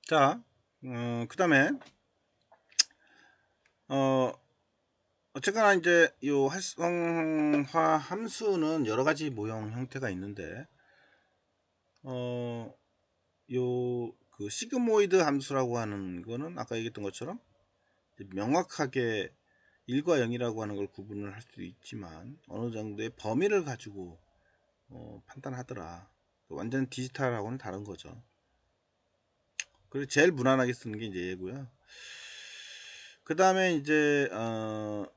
자, 그 다음에, 어, 어쨌거나 이제 요 활성화 함수는 여러 가지 모형 형태가 있는데, 어, 그 시그모이드 함수라고 하는 거는 아까 얘기했던 것처럼 명확하게 1과 0이라고 하는 걸 구분을 할 수도 있지만 어느 정도의 범위를 가지고 판단하더라. 완전 디지털하고는 다른 거죠. 그리고 제일 무난하게 쓰는 게 이제 얘고요. 그 다음에 이제 요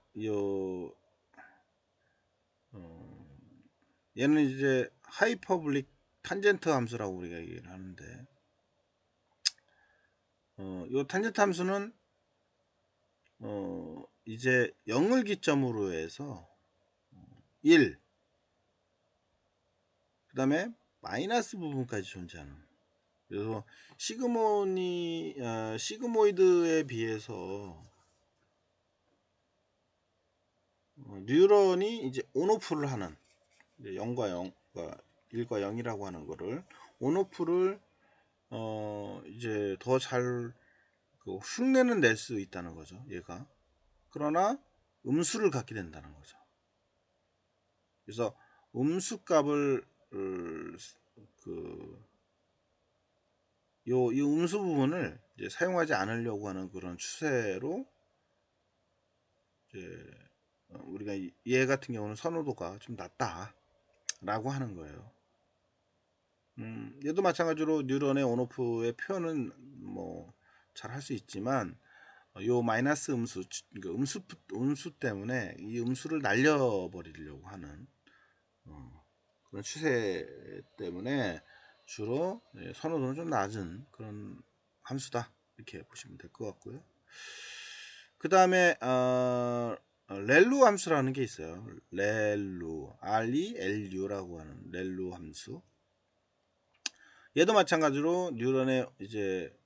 어, 얘는 이제 하이퍼블릭 탄젠트 함수라고 우리가 얘기를 하는데, 요 탄젠트 함수는 이제 0을 기점으로 해서 1, 그 다음에 마이너스 부분까지 존재하는. 그래서 시그모이드에 비해서 뉴런이 이제 온오프를 하는, 0과 0, 1과 0이라고 하는 거를 온오프를 이제 더 잘 흉내는 낼 수 있다는 거죠, 얘가. 그러나 음수를 갖게 된다는 거죠. 그래서 음수 값을 이 음수 부분을 이제 사용하지 않으려고 하는 그런 추세로 이제 우리가 얘 같은 경우는 선호도가 좀 낮다라고 하는 거예요. 얘도 마찬가지로 뉴런의 온오프의 표현은 뭐 잘 할 수 있지만 요 마이너스 음수, 그러니까 음수 때문에 이 음수를 날려버리려고 하는 그런 추세 때문에 주로 선호도는 좀 낮은 그런 함수다, 이렇게 보시면 될 것 같고요. 그 다음에 렐루 함수라는 게 있어요. 렐루, RELU라고 하는 렐루 함수. 얘도 마찬가지로 뉴런의 이제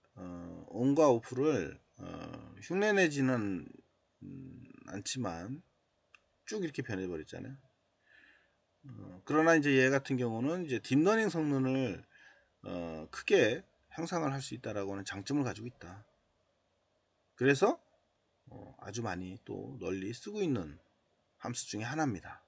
온과 오프를 흉내내지는 않지만 쭉 이렇게 변해버렸잖아요. 그러나 이제 얘 같은 경우는 이제 딥러닝 성능을 크게 향상을 할 수 있다라고 하는 장점을 가지고 있다. 그래서 아주 많이 또 널리 쓰고 있는 함수 중에 하나입니다.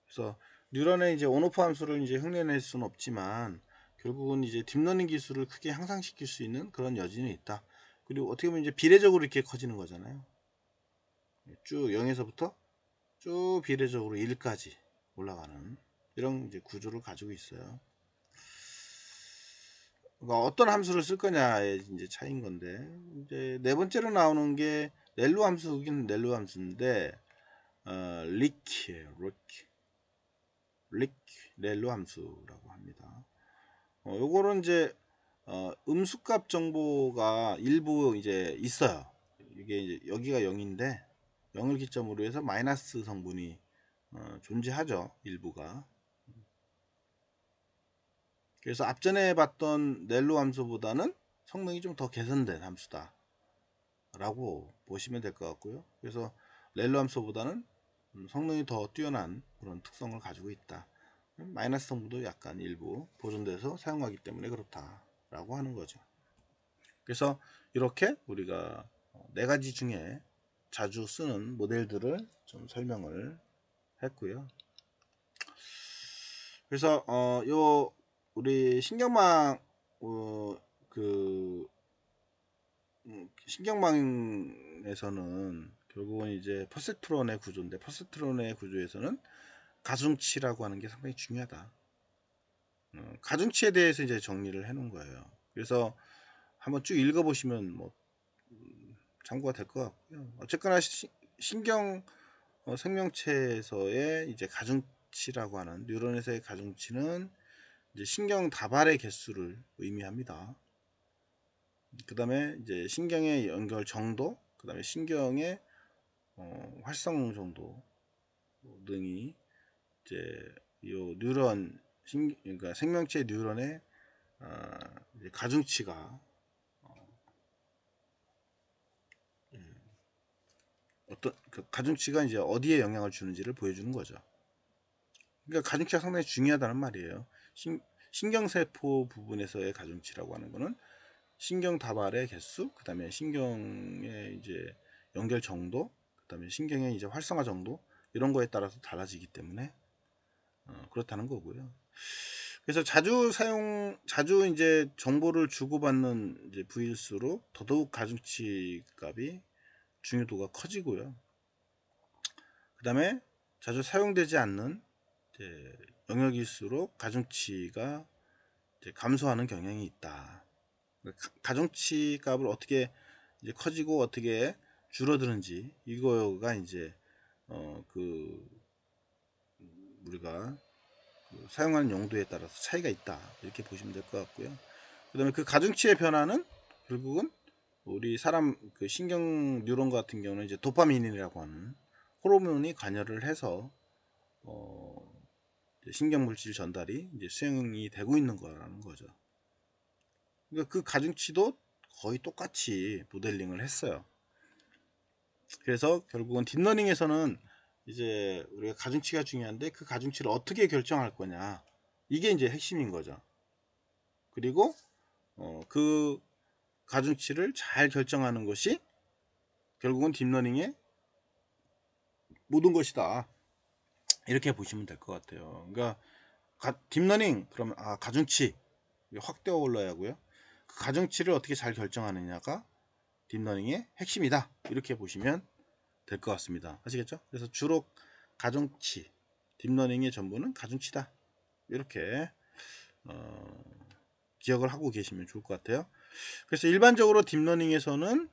그래서 뉴런의 이제 온오프 함수를 이제 흉내낼 수는 없지만 결국은 이제 딥러닝 기술을 크게 향상시킬 수 있는 그런 여지는 있다. 그리고 어떻게 보면 이제 비례적으로 이렇게 커지는 거잖아요. 쭉 0에서부터 쭉 비례적으로 1까지 올라가는 이런 이제 구조를 가지고 있어요. 그러니까 어떤 함수를 쓸 거냐의 이제 차이인 건데, 이제 네 번째로 나오는 게 렐루 함수긴 렐루 함수인데, 리키예요. 리키 렐루 함수라고 합니다. 요거는 이제 음수값 정보가 일부 이제 있어요. 이게 이제 여기가 0인데 0을 기점으로 해서 마이너스 성분이 존재하죠, 일부가. 그래서 앞전에 봤던 넬로 함수보다는 성능이 좀 더 개선된 함수다 라고 보시면 될 것 같고요. 그래서 렐로 함수보다는 성능이 더 뛰어난 그런 특성을 가지고 있다. 마이너스 성분도 약간 일부 보존돼서 사용하기 때문에 그렇다라고 하는 거죠. 그래서 이렇게 우리가 네 가지 중에 자주 쓰는 모델들을 좀 설명을 했고요. 그래서 요 우리 신경망 그 신경망에서는 결국은 이제 퍼세트론의 구조인데, 퍼세트론의 구조에서는 가중치라고 하는 게 상당히 중요하다. 가중치에 대해서 이제 정리를 해 놓은 거예요. 그래서 한번 쭉 읽어보시면 뭐 참고가 될 것 같고요. 어쨌거나 신경 생명체에서의 이제 가중치라고 하는, 뉴런에서의 가중치는 이제 신경 다발의 개수를 의미합니다. 그 다음에 이제 신경의 연결 정도, 그 다음에 신경의 활성 정도 등이 이제 요 뉴런 그러니까 생명체 뉴런의 이제 가중치가 어떤 그 가중치가 이제 어디에 영향을 주는지를 보여주는 거죠. 그러니까 가중치가 상당히 중요하다는 말이에요. 신경세포 부분에서의 가중치라고 하는 거는 신경 다발의 개수, 그 다음에 신경의 이제 연결 정도, 그 다음에 신경의 이제 활성화 정도, 이런 거에 따라서 달라지기 때문에 그렇다는 거고요. 그래서 자주 이제 정보를 주고받는 이제 부위일수록 더더욱 가중치 값이 중요도가 커지고요. 그 다음에 자주 사용되지 않는 이제 영역일수록 가중치가 이제 감소하는 경향이 있다. 가중치 값을 어떻게 이제 커지고 어떻게 줄어드는지, 이거가 이제 그 우리가 그 사용하는 용도에 따라서 차이가 있다, 이렇게 보시면 될 것 같고요. 그 다음에 그 가중치의 변화는 결국은 우리 사람 그 신경 뉴런 같은 경우는 이제 도파민이라고 하는 호르몬이 관여를 해서 신경 물질 전달이 이제 수행이 되고 있는 거라는 거죠. 그러니까 그 가중치도 거의 똑같이 모델링을 했어요. 그래서 결국은 딥러닝에서는 이제 우리가 가중치가 중요한데 그 가중치를 어떻게 결정할 거냐, 이게 이제 핵심인 거죠. 그리고 그 가중치를 잘 결정하는 것이 결국은 딥러닝의 모든 것이다, 이렇게 보시면 될 것 같아요. 그러니까 딥러닝 그러면 가중치 확 뛰어 올라야 하고요. 그 가중치를 어떻게 잘 결정하느냐가 딥러닝의 핵심이다, 이렇게 보시면 될 것 같습니다. 아시겠죠? 그래서 주로 가중치, 딥러닝의 전부는 가중치다, 이렇게 기억을 하고 계시면 좋을 것 같아요. 그래서 일반적으로 딥러닝에서는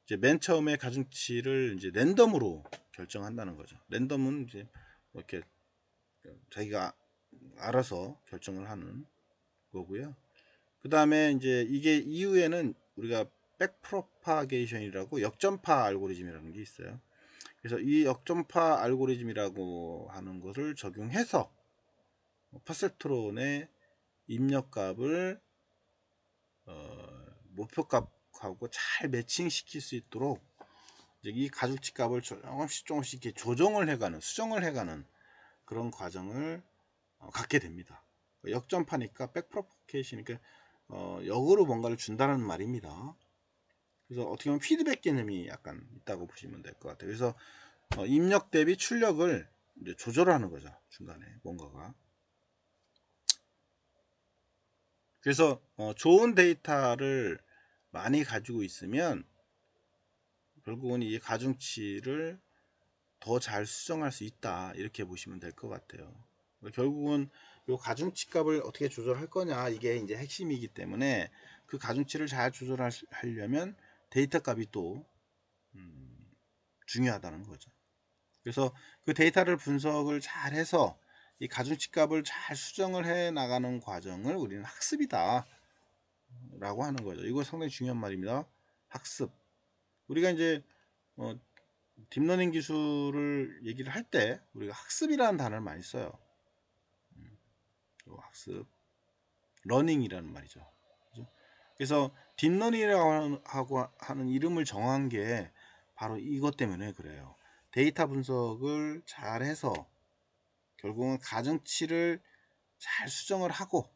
이제 맨 처음에 가중치를 이제 랜덤으로 결정한다는 거죠. 랜덤은 이제 이렇게 자기가 알아서 결정을 하는 거고요. 그 다음에 이제 이게 이후에는 우리가 백프로파게이션이라고 역전파 알고리즘이라는 게 있어요. 그래서 이 역전파 알고리즘이라고 하는 것을 적용해서 퍼셉트론의 입력값을 목표값하고 잘 매칭시킬 수 있도록 이제 이 가중치 값을 조금씩 이렇게 조정을 해가는, 수정을 해가는 그런 과정을 갖게 됩니다. 역전파니까 백프로파게이션이니까 역으로 뭔가를 준다는 말입니다. 그래서 어떻게 보면 피드백 개념이 약간 있다고 보시면 될 것 같아요. 그래서 입력 대비 출력을 이제 조절하는 거죠, 중간에 뭔가가. 그래서 좋은 데이터를 많이 가지고 있으면 결국은 이 가중치를 더 잘 수정할 수 있다, 이렇게 보시면 될 것 같아요. 결국은 이 가중치 값을 어떻게 조절할 거냐, 이게 이제 핵심이기 때문에 그 가중치를 잘 조절하려면 데이터 값이 또 중요하다는 거죠. 그래서 그 데이터를 분석을 잘 해서 이 가중치 값을 잘 수정을 해 나가는 과정을 우리는 학습이다 라고 하는 거죠. 이거 상당히 중요한 말입니다. 학습. 우리가 이제 딥러닝 기술을 얘기를 할 때 우리가 학습이라는 단어를 많이 써요. 학습, 러닝이라는 말이죠. 그죠? 그래서 딥러닝이라고 하는 이름을 정한 게 바로 이것 때문에 그래요. 데이터 분석을 잘 해서 결국은 가중치를 잘 수정을 하고,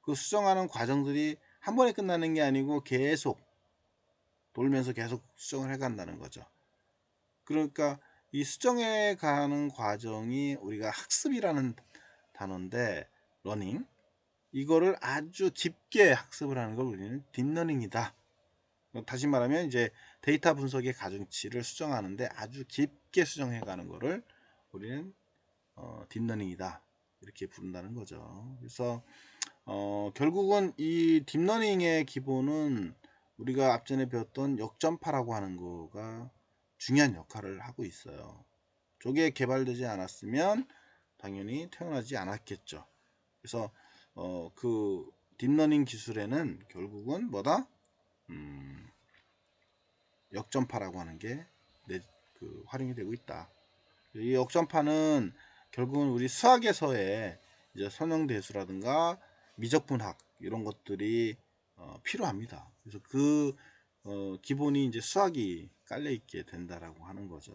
그 수정하는 과정들이 한 번에 끝나는 게 아니고 계속 돌면서 계속 수정을 해 간다는 거죠. 그러니까 이 수정해 가는 과정이 우리가 학습이라는 단어인데, 러닝, 이거를 아주 깊게 학습을 하는 걸 우리는 딥러닝이다. 다시 말하면 이제 데이터 분석의 가중치를 수정하는데 아주 깊게 수정해 가는 거를 우리는 딥러닝이다, 이렇게 부른다는 거죠. 그래서 결국은 이 딥러닝의 기본은 우리가 앞전에 배웠던 역전파라고 하는 거가 중요한 역할을 하고 있어요. 저게 개발되지 않았으면 당연히 태어나지 않았겠죠. 그래서 그 딥러닝 기술에는 결국은 뭐다? 역전파라고 하는 게 활용이 되고 있다. 이 역전파는 결국은 우리 수학에서의 이제 선형대수라든가 미적분학, 이런 것들이 필요합니다. 그래서 그 기본이 이제 수학이 깔려 있게 된다라고 하는 거죠.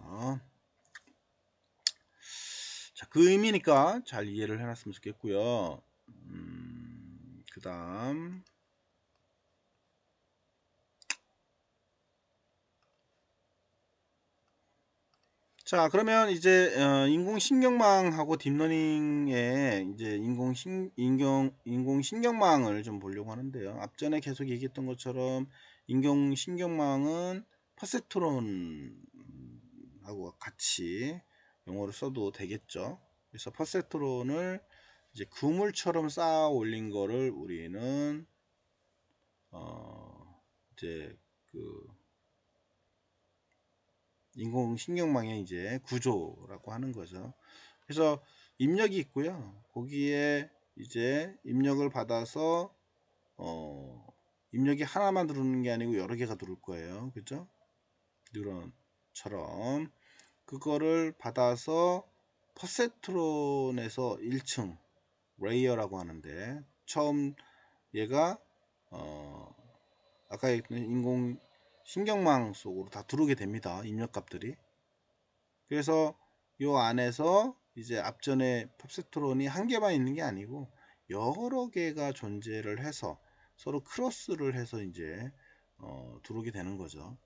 자, 그 의미니까 잘 이해를 해놨으면 좋겠고요. 그 다음 자, 그러면 이제 인공신경망하고 딥러닝의 이제 인공신경망을 좀 보려고 하는데요. 앞전에 계속 얘기했던 것처럼 인공신경망은 퍼셉트론하고 같이 용어를 써도 되겠죠. 그래서 퍼셉트론을 이제 그물처럼 쌓아 올린 거를 우리는 이제 그 인공신경망의 이제 구조라고 하는 거죠. 그래서 입력이 있고요. 거기에 이제 입력을 받아서 입력이 하나만 들어오는 게 아니고 여러 개가 들어올 거예요. 그죠? 뉴런처럼 그거를 받아서 퍼세트론에서 1층 레이어라고 하는데 처음 얘가 아까 얘기했던 인공 신경망 속으로 다 들어오게 됩니다. 입력값들이. 그래서 요 안에서 이제 앞전에 팝세트론이 한 개만 있는 게 아니고 여러 개가 존재를 해서 서로 크로스를 해서 이제 들어오게 되는 거죠.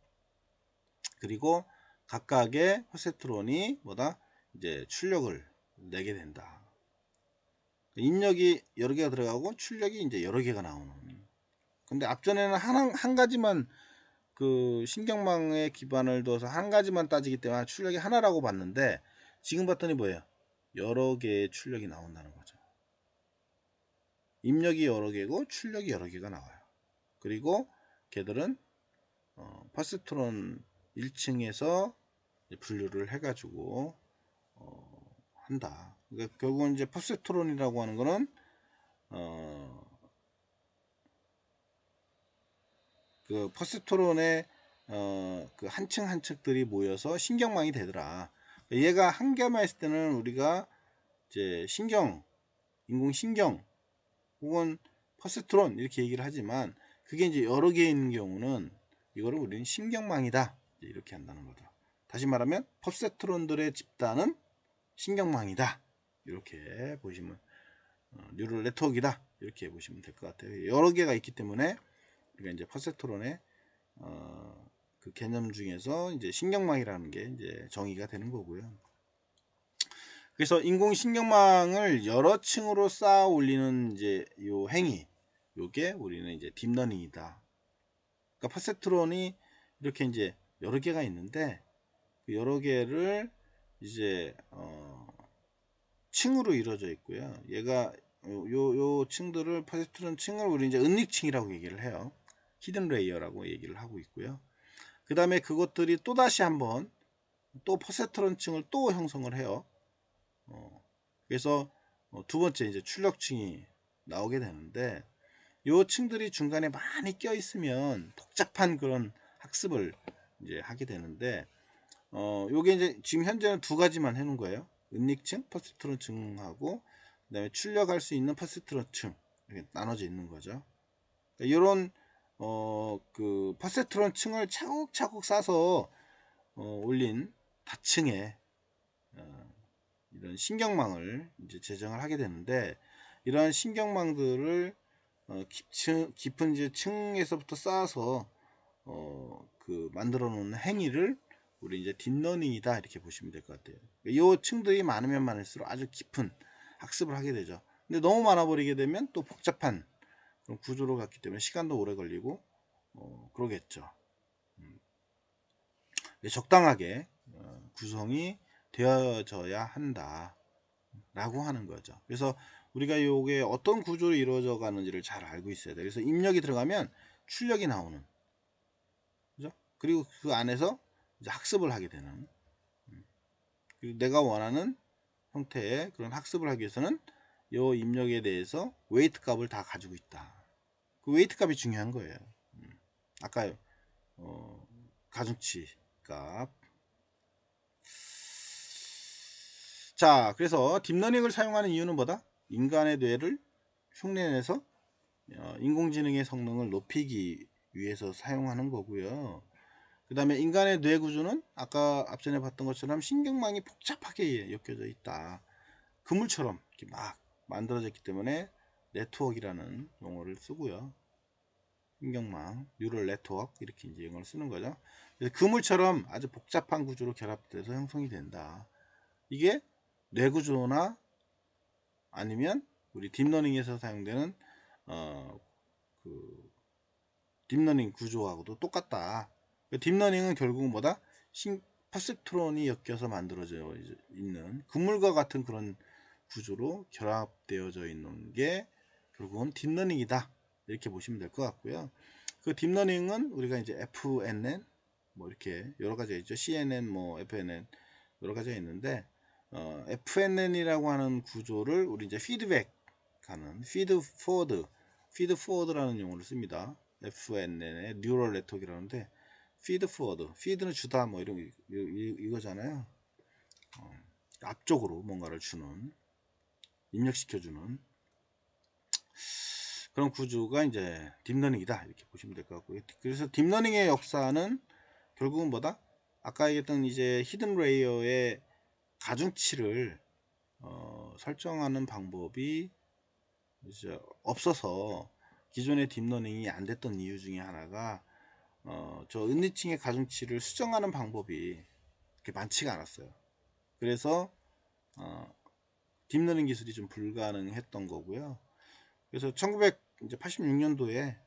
그리고 각각의 팝세트론이 뭐다 이제 출력을 내게 된다. 입력이 여러 개가 들어가고 출력이 이제 여러 개가 나오는. 근데 앞전에는 한 가지만 그 신경망에 기반을 둬서 한 가지만 따지기 때문에 출력이 하나라고 봤는데 지금 봤더니 뭐예요? 여러 개의 출력이 나온다는 거죠. 입력이 여러 개고 출력이 여러 개가 나와요. 그리고 걔들은 퍼세트론 1층에서 분류를 해가지고 한다. 그러니까 결국은 이제 퍼세트론이라고 하는 거는 그 퍼세트론의 그 한 층 한 층들이 모여서 신경망이 되더라. 얘가 한 개만 있을 때는 우리가 이제 인공신경 혹은 퍼세트론 이렇게 얘기를 하지만 그게 이제 여러 개 있는 경우는 이거를 우리는 신경망이다 이렇게 한다는 거죠. 다시 말하면 퍼세트론들의 집단은 신경망이다 이렇게 보시면 뉴럴 네트워크이다 이렇게 보시면 될 것 같아요. 여러 개가 있기 때문에 우리가 이제 퍼세트론의 그 개념 중에서 이제 신경망이라는 게 이제 정의가 되는 거고요. 그래서 인공신경망을 여러 층으로 쌓아 올리는 이제 요 행위, 요게 우리는 이제 딥러닝이다. 그러니까 퍼셉트론이 이렇게 이제 여러 개가 있는데 그 여러 개를 이제 층으로 이루어져 있고요. 얘가 요 층들을 퍼셉트론 층을 우리 이제 은닉층이라고 얘기를 해요. 히든 레이어라고 얘기를 하고 있고요. 그 다음에 그것들이 또 다시 한번 또 퍼셉트론 층을 또 형성을 해요. 그래서 두 번째 이제 출력층이 나오게 되는데 요 층들이 중간에 많이 껴 있으면 복잡한 그런 학습을 이제 하게 되는데 요게 이제 지금 현재는 두 가지만 해놓은 거예요. 은닉층, 퍼세트론층하고 그다음에 출력할 수 있는 퍼세트론층 이렇게 나눠져 있는 거죠. 그러니까 이런 그 퍼세트론층을 차곡차곡 쌓아서 올린 다층의 이런 신경망을 이제 제정을 하게 되는데 이러한 신경망들을 깊은 이제 층에서부터 쌓아서 그 만들어 놓은 행위를 우리 이제 딥러닝이다 이렇게 보시면 될 것 같아요. 이 층들이 많으면 많을수록 아주 깊은 학습을 하게 되죠. 근데 너무 많아 버리게 되면 또 복잡한 그런 구조로 갔기 때문에 시간도 오래 걸리고 그러겠죠. 적당하게 구성이 되어져야 한다. 라고 하는 거죠. 그래서 우리가 요게 어떤 구조로 이루어져 가는지를 잘 알고 있어야 돼. 그래서 입력이 들어가면 출력이 나오는. 그죠? 그리고 그 안에서 이제 학습을 하게 되는. 그리고 내가 원하는 형태의 그런 학습을 하기 위해서는 요 입력에 대해서 웨이트 값을 다 가지고 있다. 그 웨이트 값이 중요한 거예요. 아까 가중치 값. 자, 그래서 딥러닝을 사용하는 이유는 뭐다? 인간의 뇌를 흉내내서 인공지능의 성능을 높이기 위해서 사용하는 거고요. 그 다음에 인간의 뇌 구조는 아까 앞전에 봤던 것처럼 신경망이 복잡하게 엮여져 있다. 그물처럼 이렇게 막 만들어졌기 때문에 네트워크라는 용어를 쓰고요. 신경망, 뉴럴 네트워크 이렇게 이제 이걸 쓰는 거죠. 그래서 그물처럼 아주 복잡한 구조로 결합돼서 형성이 된다. 이게 뇌구조나 아니면 우리 딥러닝에서 사용되는 어, 그 딥러닝 구조하고도 똑같다. 딥러닝은 결국은 뭐다? 퍼셉트론이 엮여서 만들어져 있는 그물과 같은 그런 구조로 결합되어져 있는 게 결국은 딥러닝이다. 이렇게 보시면 될 것 같고요. 그 딥러닝은 우리가 이제 FNN 뭐 이렇게 여러 가지가 있죠. CNN 뭐 FNN 여러 가지가 있는데 FNN이라고 하는 구조를 우리 이제 피드백 하는 피드 포워드라는 용어를 씁니다. FNN의 뉴럴 네트워크라는데 피드 포워드, 피드는 주다 뭐 이런 이거잖아요. 앞쪽으로 뭔가를 주는, 입력시켜주는 그런 구조가 이제 딥러닝이다 이렇게 보시면 될 것 같고요. 그래서 딥러닝의 역사는 결국은 뭐다? 아까 얘기했던 이제 히든 레이어의 가중치를 설정하는 방법이 이제 없어서 기존의 딥러닝이 안 됐던 이유 중에 하나가 저 은니칭의 가중치를 수정하는 방법이 그렇게 많지가 않았어요. 그래서 딥러닝 기술이 좀 불가능했던 거고요. 그래서 1986년도에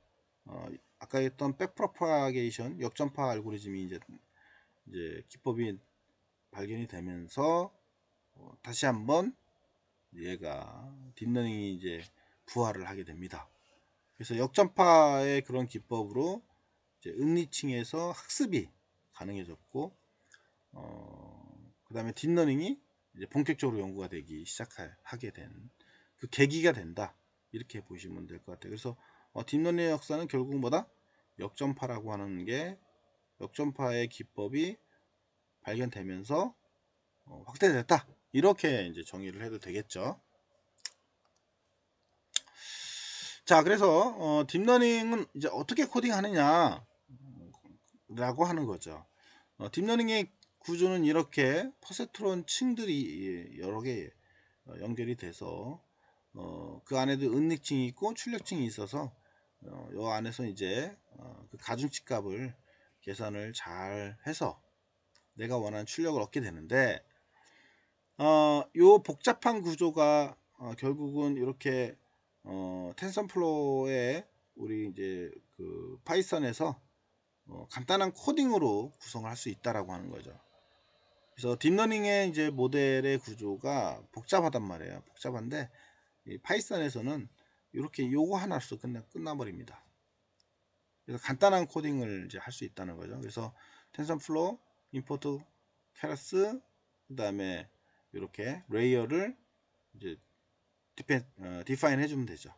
아까 했던 백프로파게이션 역전파 알고리즘이 이제 기법이 발견이 되면서 다시 한번 얘가 딥러닝이 이제 부활을 하게 됩니다. 그래서 역전파의 그런 기법으로 이제 은니칭에서 학습이 가능해졌고 그 다음에 딥러닝이 이제 본격적으로 연구가 되기 시작하게 된 그 계기가 된다 이렇게 보시면 될 것 같아요. 그래서 딥러닝의 역사는 결국 뭐다? 역전파라고 하는 게 역전파의 기법이 발견되면서 확대됐다 이렇게 이제 정의를 해도 되겠죠. 자, 그래서 딥러닝은 이제 어떻게 코딩하느냐 라고 하는 거죠. 딥러닝의 구조는 이렇게 퍼셉트론 층들이 여러 개 연결이 돼서 그 안에도 은닉층이 있고 출력층이 있어서 이 안에서 이제 그 가중치 값을 계산을 잘 해서 내가 원하는 출력을 얻게 되는데 요 복잡한 구조가 결국은 이렇게 텐서플로우에 우리 이제 그 파이썬에서 간단한 코딩으로 구성을 할 수 있다라고 하는 거죠. 그래서 딥러닝의 이제 모델의 구조가 복잡하단 말이에요. 복잡한데 이 파이썬에서는 이렇게 요거 하나로 끝나버립니다. 그래서 간단한 코딩을 이제 할 수 있다는 거죠. 그래서 텐서플로우, 임포트, 캐러스, 그 다음에 이렇게 레이어를 이제 디파인 해주면 되죠.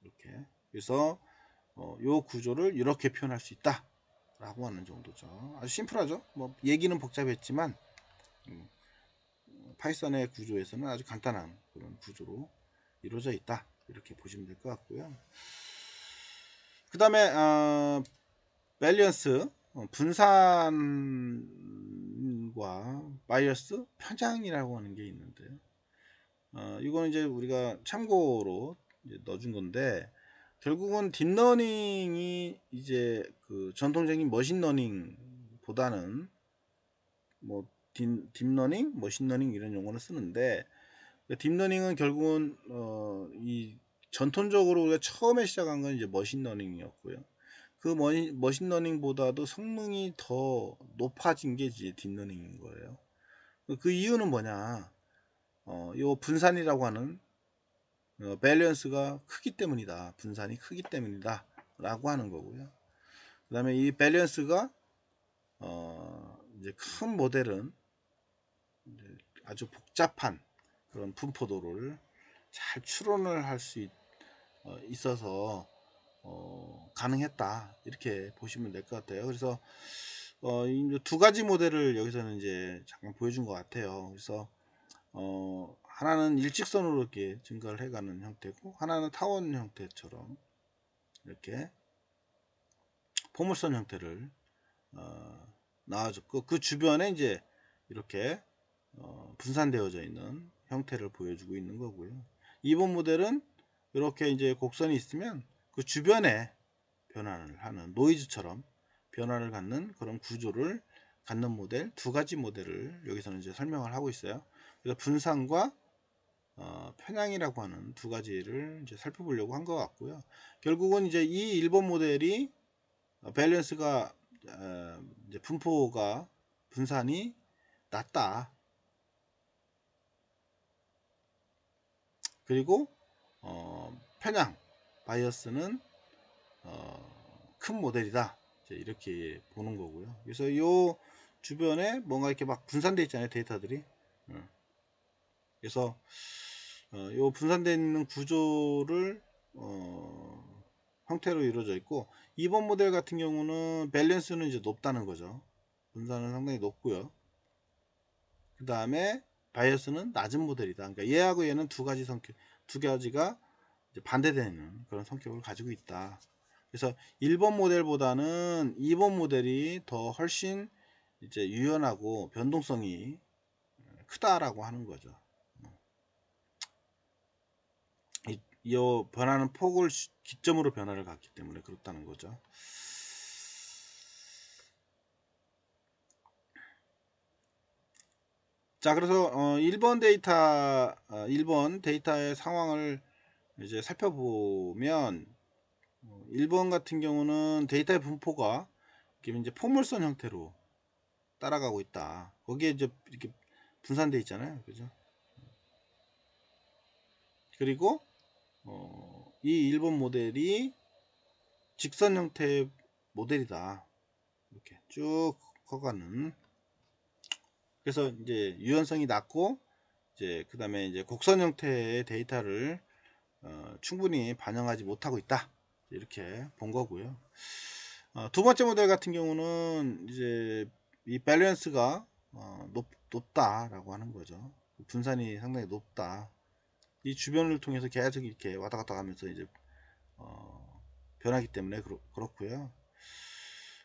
이렇게. 그래서 요 구조를 이렇게 표현할 수 있다. 라고 하는 정도죠. 아주 심플하죠. 뭐 얘기는 복잡했지만 파이썬의 구조에서는 아주 간단한 그런 구조로 이루어져 있다. 이렇게 보시면 될 것 같고요. 그 다음에 밸런스 분산과 바이어스 편향이라고 하는 게 있는데요. 이거는 이제 우리가 참고로 이제 넣어준 건데 결국은 딥러닝이 이제 그 전통적인 머신러닝보다는 뭐 딥러닝, 머신러닝 이런 용어를 쓰는데 딥러닝은 결국은 이 전통적으로 우리가 처음에 시작한 건 이제 머신러닝이었고요. 그 머신러닝보다도 성능이 더 높아진 게 이제 딥러닝인 거예요. 그 이유는 뭐냐? 요 분산이라고 하는 밸런스가 크기 때문이다. 분산이 크기 때문이다. 라고 하는 거고요. 그 다음에 이 밸런스가 이제 큰 모델은 이제 아주 복잡한 그런 분포도를 잘 추론을 할 수 있어서 가능했다. 이렇게 보시면 될 것 같아요. 그래서 이제 두 가지 모델을 여기서는 이제 잠깐 보여준 것 같아요. 그래서 하나는 일직선으로 이렇게 증가를 해가는 형태고 하나는 타원 형태처럼 이렇게 포물선 형태를 나와줬고 그 주변에 이제 이렇게 분산되어져 있는 형태를 보여주고 있는 거고요. 2번 모델은 이렇게 이제 곡선이 있으면 그 주변에 변환을 하는 노이즈처럼 변화를 갖는 그런 구조를 갖는 모델, 두 가지 모델을 여기서는 이제 설명을 하고 있어요. 그래서 분산과 편향이라고 하는 두 가지를 이제 살펴보려고 한 것 같고요. 결국은 이제 이 1번 모델이 밸런스가 이제 분포가 분산이 낮다. 그리고 편향 바이어스는 큰 모델이다. 이렇게 보는 거고요. 그래서 이 주변에 뭔가 이렇게 막 분산되어 있잖아요, 데이터들이. 그래서 이 분산되어 있는 구조를 형태로 이루어져 있고, 2번 모델 같은 경우는 밸런스는 이제 높다는 거죠. 분산은 상당히 높고요. 그 다음에 바이어스는 낮은 모델이다. 그러니까 얘하고 얘는 두 가지가 이제 반대되는 그런 성격을 가지고 있다. 그래서 1번 모델보다는 2번 모델이 더 훨씬 이제 유연하고 변동성이 크다라고 하는 거죠. 이 변화는 폭을 기점으로 변화를 갖기 때문에 그렇다는 거죠. 자, 그래서 1번 데이터의 상황을 이제 살펴보면 1번 같은 경우는 데이터의 분포가 이제 포물선 형태로 따라가고 있다. 거기에 이제 이렇게 분산되어 있잖아요. 그죠? 그리고 이 1번 모델이 직선 형태의 모델이다. 이렇게 쭉 커가는. 그래서 이제 유연성이 낮고 이제 그 다음에 이제 곡선 형태의 데이터를 충분히 반영하지 못하고 있다. 이렇게 본 거고요. 두 번째 모델 같은 경우는 이제 이 밸런스가 높다라고 하는 거죠. 분산이 상당히 높다. 이 주변을 통해서 계속 이렇게 왔다 갔다 하면서 이제 변하기 때문에 그렇고요.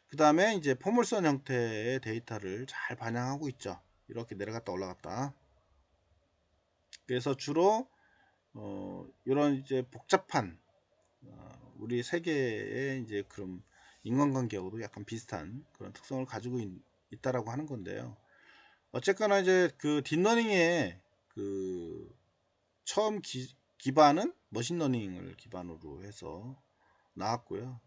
그 다음에 이제 포물선 형태의 데이터를 잘 반영하고 있죠. 이렇게 내려갔다 올라갔다. 그래서 주로 이런 이제 복잡한 우리 세계의 이제 그런 인간관계하고도 약간 비슷한 그런 특성을 가지고 있다라고 하는 건데요. 어쨌거나 이제 그 딥러닝의 그 처음 기반은 머신러닝을 기반으로 해서 나왔고요.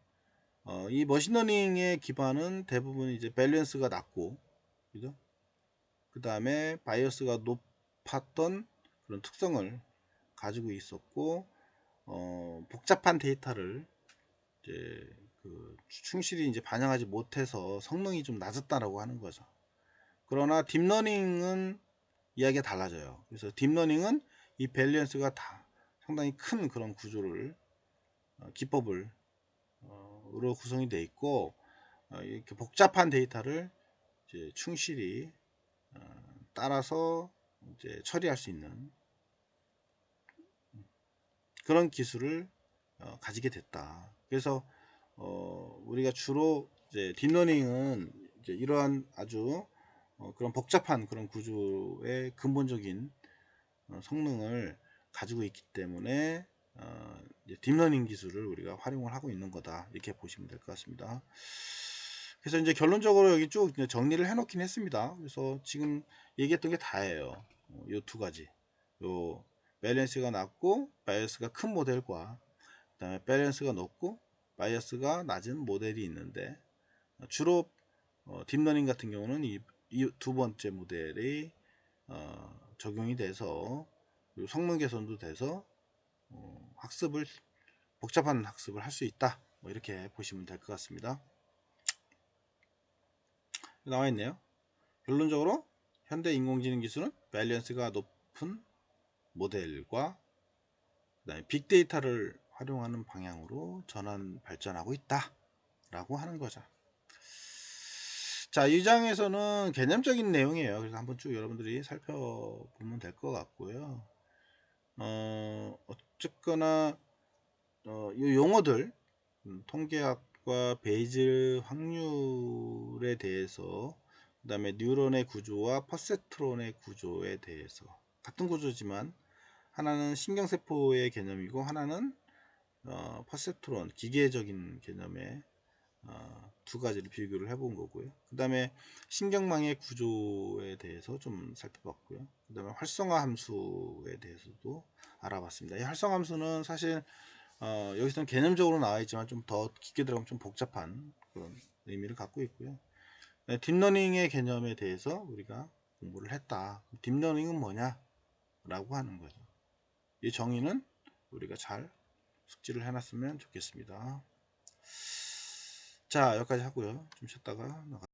이 머신러닝의 기반은 대부분 이제 밸런스가 낮고, 그죠? 그 다음에 바이어스가 높았던 그런 특성을 가지고 있었고, 복잡한 데이터를 이제 충실히 이제 반영하지 못해서 성능이 좀 낮았다라고 하는 거죠. 그러나 딥러닝은 이야기가 달라져요. 그래서 딥러닝은 이 밸런스가 다 상당히 큰 그런 구조를 기법을 으로 구성이 되어 있고 이렇게 복잡한 데이터를 이제 충실히 따라서 이제 처리할 수 있는 그런 기술을 가지게 됐다. 그래서 우리가 주로 이제 딥러닝은 이제 이러한 아주 그런 복잡한 그런 구조의 근본적인 성능을 가지고 있기 때문에 딥러닝 기술을 우리가 활용을 하고 있는 거다. 이렇게 보시면 될 것 같습니다. 그래서 이제 결론적으로 여기 쭉 정리를 해 놓긴 했습니다. 그래서 지금 얘기했던 게 다예요. 요 두 가지. 요 밸런스가 낮고 바이어스가 큰 모델과 그다음에 밸런스가 높고 바이어스가 낮은 모델이 있는데 주로 딥러닝 같은 경우는 이 두 번째 모델이 적용이 돼서 성능 개선도 돼서 학습을 복잡한 학습을 할 수 있다. 뭐 이렇게 보시면 될 것 같습니다. 나와 있네요. 결론적으로 현대 인공지능 기술은 밸런스가 높은 모델과 그다음에 빅데이터를 활용하는 방향으로 전환 발전하고 있다 라고 하는 거죠. 자, 이 장에서는 개념적인 내용이에요. 그래서 한번 쭉 여러분들이 살펴보면 될 것 같고요. 어쨌거나 이 용어들 통계학과 베이즈 확률에 대해서 그 다음에 뉴런의 구조와 퍼셉트론의 구조에 대해서 같은 구조지만 하나는 신경세포의 개념이고 하나는 퍼셉트론 기계적인 개념의 두 가지를 비교를 해본 거고요. 그 다음에 신경망의 구조에 대해서 좀 살펴봤고요. 그 다음에 활성화 함수에 대해서도 알아봤습니다. 이 활성화 함수는 사실 여기서는 개념적으로 나와 있지만 좀 더 깊게 들어가면 좀 복잡한 그런 의미를 갖고 있고요. 네, 딥러닝의 개념에 대해서 우리가 공부를 했다. 딥러닝은 뭐냐? 라고 하는 거죠. 이 정의는 우리가 잘 숙지를 해놨으면 좋겠습니다. 자, 여기까지 하고요. 좀 쉬었다가 나가